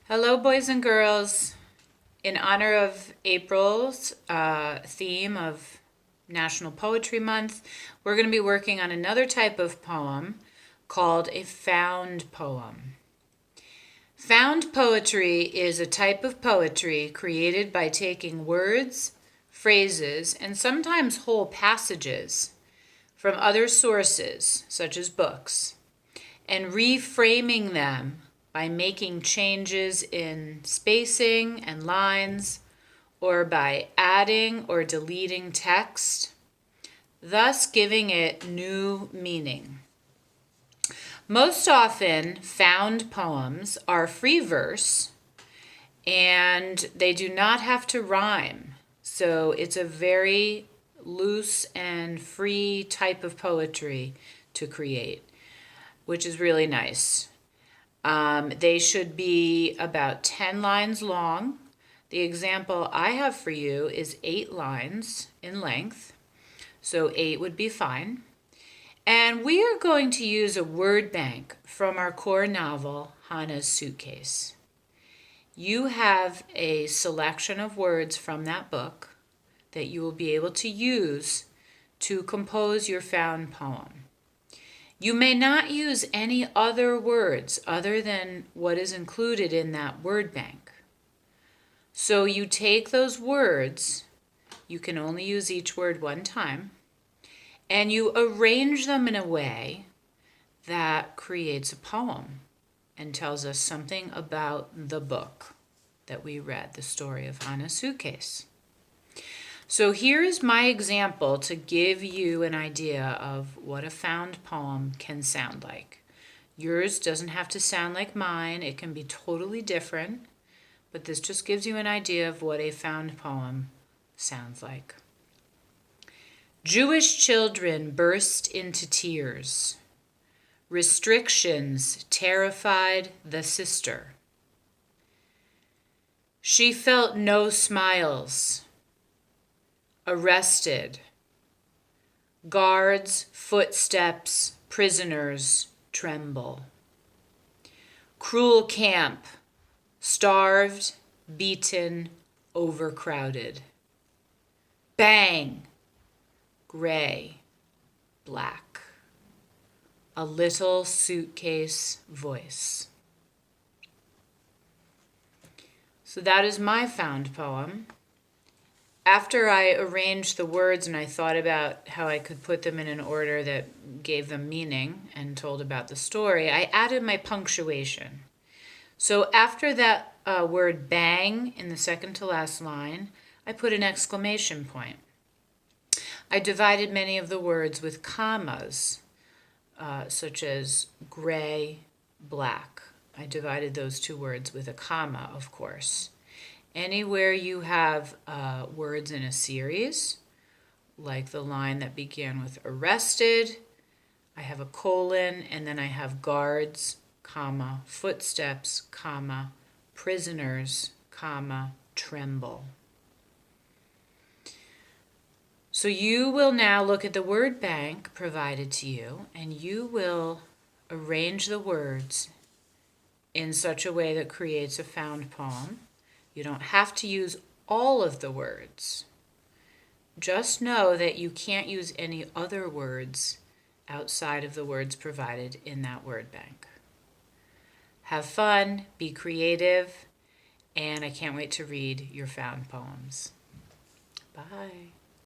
Hello, boys and girls. In honor of April's theme of National Poetry Month, we're going to be working on another type of poem called a found poem. Found poetry is a type of poetry created by taking words, phrases, and sometimes whole passages from other sources, such as books, and reframing them by making changes in spacing and lines, or by adding or deleting text, thus giving it new meaning. Most often, found poems are free verse, and they do not have to rhyme. So it's a very loose and free type of poetry to create, which is really nice. They should be about 10 lines long. The example I have for you is 8 lines in length, so 8 would be fine. And we are going to use a word bank from our core novel, Hannah's Suitcase. You have a selection of words from that book that you will be able to use to compose your found poem. You may not use any other words other than what is included in that word bank. So you take those words, you can only use each word one time, and you arrange them in a way that creates a poem and tells us something about the book that we read, the story of Hannah's Suitcase. So here is my example to give you an idea of what a found poem can sound like. Yours doesn't have to sound like mine. It can be totally different, but this just gives you an idea of what a found poem sounds like. Jewish children burst into tears. Restrictions terrified the sister. She felt no smiles. Arrested. Guards, footsteps, prisoners tremble. Cruel camp, starved, beaten, overcrowded. Bang, gray, black. A little suitcase voice. So that is my found poem. After I arranged the words and I thought about how I could put them in an order that gave them meaning and told about the story, I added my punctuation. So after that word bang in the second to last line, I put an exclamation point. I divided many of the words with commas, such as gray, black. I divided those two words with a comma, of course. Anywhere you have words in a series, like the line that began with arrested, I have a colon, and then I have guards, comma, footsteps, comma, prisoners, comma, tremble. So you will now look at the word bank provided to you, and you will arrange the words in such a way that creates a found poem. You don't have to use all of the words. Just know that you can't use any other words outside of the words provided in that word bank. Have fun, be creative, and I can't wait to read your found poems. Bye.